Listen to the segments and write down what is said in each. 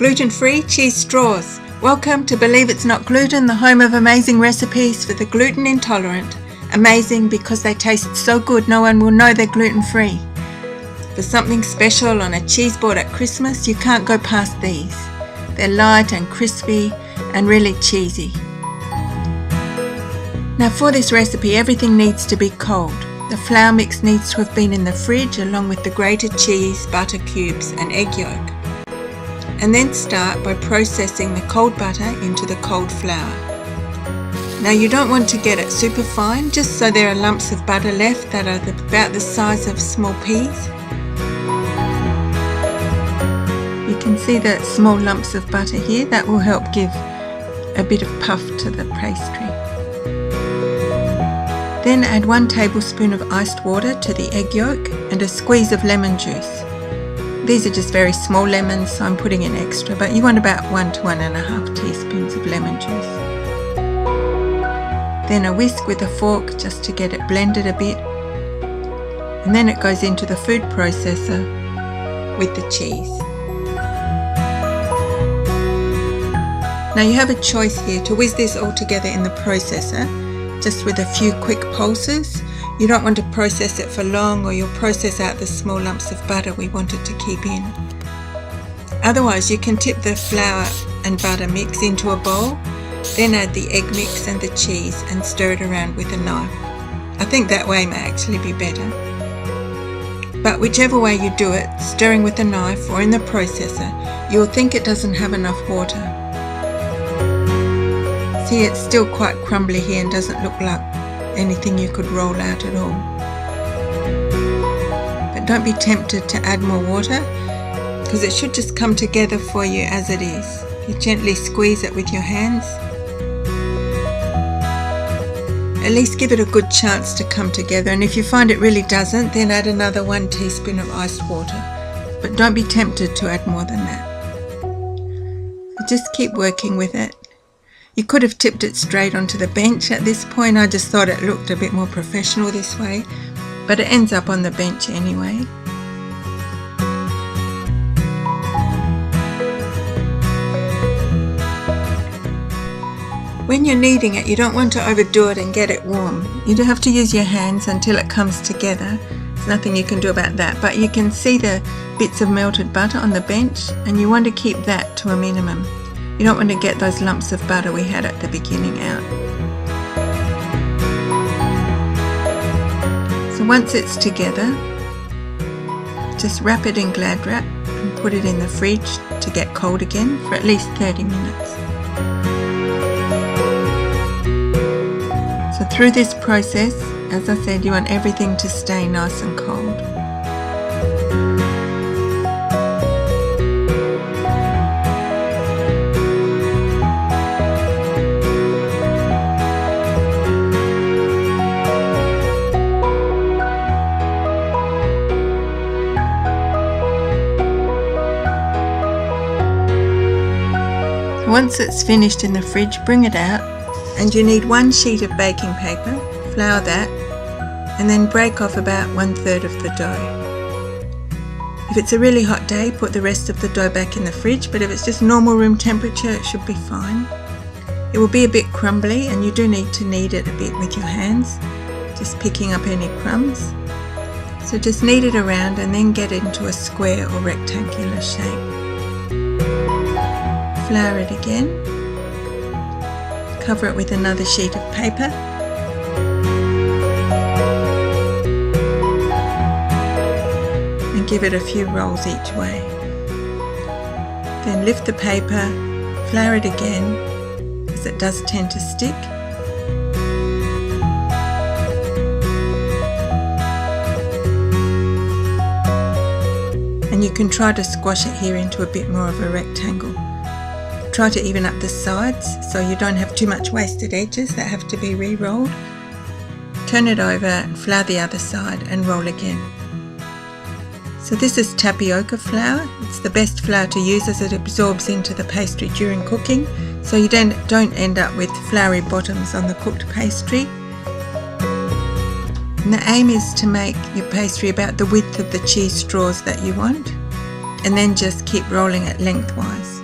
Gluten-free cheese straws. Welcome to Believe It's Not Gluten, the home of amazing recipes for the gluten intolerant. Amazing because they taste so good no one will know they're gluten-free. For something special on a cheese board at Christmas, you can't go past these. They're light and crispy and really cheesy. Now for this recipe, everything needs to be cold. The flour mix needs to have been in the fridge along with the grated cheese, butter cubes and egg yolk. And then start by processing the cold butter into the cold flour. Now you don't want to get it super fine, just so there are lumps of butter left that are about the size of small peas. You can see the small lumps of butter here. That will help give a bit of puff to the pastry. Then add 1 tablespoon of iced water to the egg yolk and a squeeze of lemon juice. These are just very small lemons, so I'm putting in extra, but you want about 1 to 1.5 teaspoons of lemon juice. Then a whisk with a fork just to get it blended a bit. And then it goes into the food processor with the cheese. Now you have a choice here to whiz this all together in the processor, just with a few quick pulses. You don't want to process it for long or you'll process out the small lumps of butter we wanted to keep in. Otherwise you can tip the flour and butter mix into a bowl, then add the egg mix and the cheese and stir it around with a knife. I think that way may actually be better. But whichever way you do it, stirring with a knife or in the processor, you'll think it doesn't have enough water. See, it's still quite crumbly here and doesn't look like anything you could roll out at all. But don't be tempted to add more water, because it should just come together for you as it is. You gently squeeze it with your hands. At least give it a good chance to come together, and if you find it really doesn't, then add another 1 teaspoon of iced water. But don't be tempted to add more than that. Just keep working with it. You could have tipped it straight onto the bench at this point. I just thought it looked a bit more professional this way, but it ends up on the bench anyway. When you're kneading it, you don't want to overdo it and get it warm. You do have to use your hands until it comes together. There's nothing you can do about that, but you can see the bits of melted butter on the bench, and you want to keep that to a minimum. You don't want to get those lumps of butter we had at the beginning out. So once it's together, just wrap it in Glad wrap and put it in the fridge to get cold again for at least 30 minutes. So through this process, as I said, you want everything to stay nice and cold. Once it's finished in the fridge, bring it out, and you need 1 sheet of baking paper. Flour that and then break off about 1/3 of the dough. If it's a really hot day, put the rest of the dough back in the fridge, but if it's just normal room temperature, it should be fine. It will be a bit crumbly and you do need to knead it a bit with your hands, just picking up any crumbs. So just knead it around and then get it into a square or rectangular shape. Flour it again, cover it with another sheet of paper, and give it a few rolls each way. Then lift the paper, flour it again, as it does tend to stick. And you can try to squash it here into a bit more of a rectangle. Try to even up the sides so you don't have too much wasted edges that have to be re-rolled. Turn it over and flour the other side and roll again. So this is tapioca flour. It's the best flour to use as it absorbs into the pastry during cooking, so you don't end up with floury bottoms on the cooked pastry. And the aim is to make your pastry about the width of the cheese straws that you want, and then just keep rolling it lengthwise.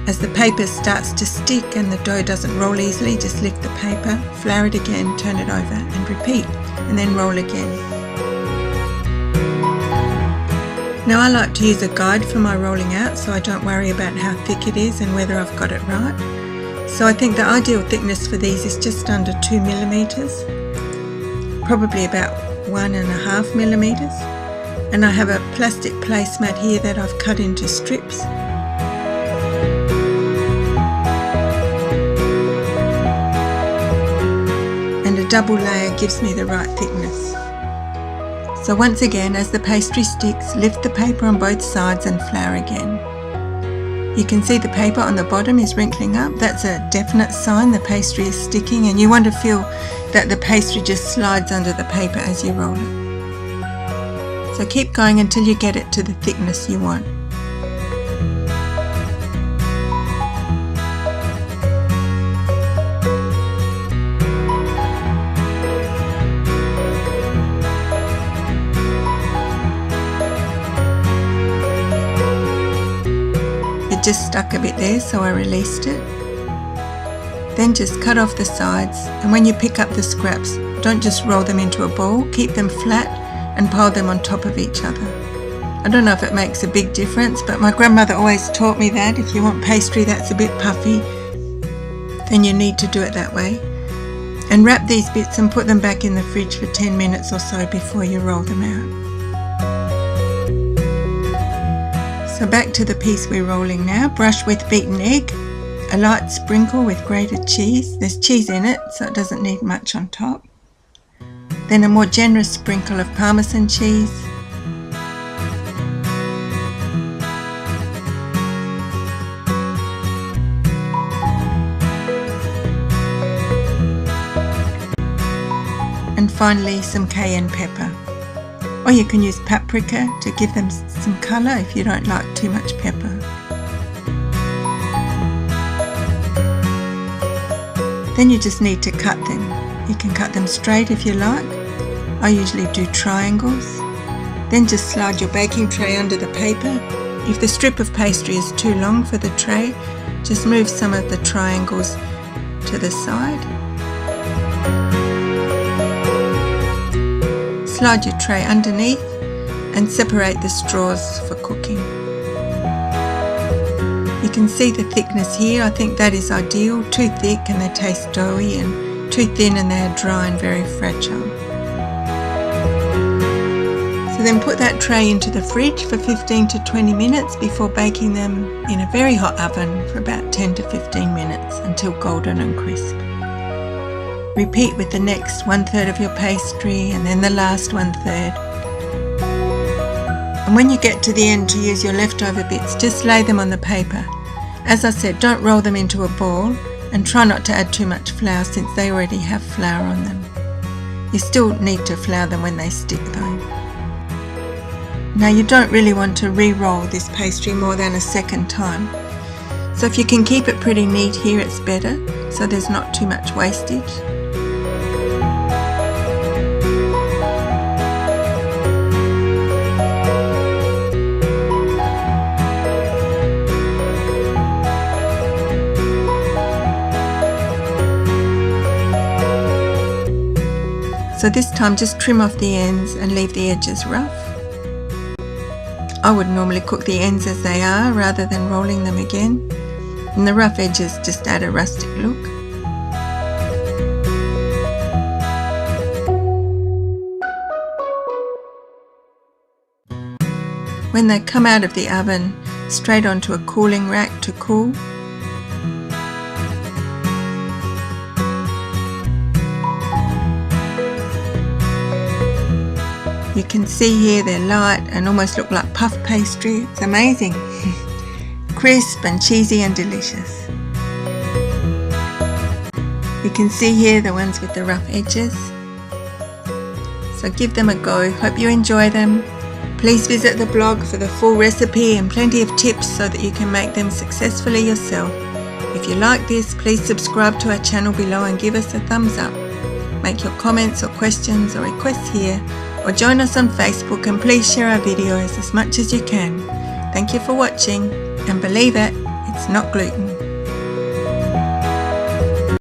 As the paper starts to stick and the dough doesn't roll easily, just lift the paper, flour it again, turn it over and repeat, and then roll again. Now I like to use a guide for my rolling out so I don't worry about how thick it is and whether I've got it right. So I think the ideal thickness for these is just under 2 millimeters, probably about 1.5 millimeters. And I have a plastic placemat here that I've cut into strips. And a double layer gives me the right thickness. So once again, as the pastry sticks, lift the paper on both sides and flour again. You can see the paper on the bottom is wrinkling up. That's a definite sign the pastry is sticking, and you want to feel that the pastry just slides under the paper as you roll it. So keep going until you get it to the thickness you want. It just stuck a bit there, so I released it. Then just cut off the sides, and when you pick up the scraps, don't just roll them into a ball, keep them flat and pile them on top of each other. I don't know if it makes a big difference, but my grandmother always taught me that if you want pastry that's a bit puffy, then you need to do it that way. And wrap these bits and put them back in the fridge for 10 minutes or so before you roll them out. So back to the piece we're rolling now. Brush with beaten egg, a light sprinkle with grated cheese. There's cheese in it, so it doesn't need much on top. Then a more generous sprinkle of Parmesan cheese. And finally some cayenne pepper. Or you can use paprika to give them some colour if you don't like too much pepper. Then you just need to cut them. You can cut them straight if you like. I usually do triangles. Then just slide your baking tray under the paper. If the strip of pastry is too long for the tray, just move some of the triangles to the side. Slide your tray underneath and separate the straws for cooking. You can see the thickness here. I think that is ideal. Too thick and they taste doughy, and too thin and they are dry and very fragile. So then put that tray into the fridge for 15 to 20 minutes before baking them in a very hot oven for about 10 to 15 minutes until golden and crisp. Repeat with the next 1/3 of your pastry and then the last 1/3. And when you get to the end to use your leftover bits, just lay them on the paper. As I said, don't roll them into a ball and try not to add too much flour since they already have flour on them. You still need to flour them when they stick though. Now you don't really want to re-roll this pastry more than a second time. So if you can keep it pretty neat here, it's better, so there's not too much wastage. So this time just trim off the ends and leave the edges rough. I would normally cook the ends as they are rather than rolling them again, and the rough edges just add a rustic look. When they come out of the oven, straight onto a cooling rack to cool. You can see here they're light and almost look like puff pastry. It's amazing. Crisp and cheesy and delicious. You can see here the ones with the rough edges. So give them a go. Hope you enjoy them. Please visit the blog for the full recipe and plenty of tips so that you can make them successfully yourself. If you like this, please subscribe to our channel below and give us a thumbs up. Make your comments or questions or requests here, or join us on Facebook, and please share our videos as much as you can. Thank you for watching, and believe it, It's not gluten.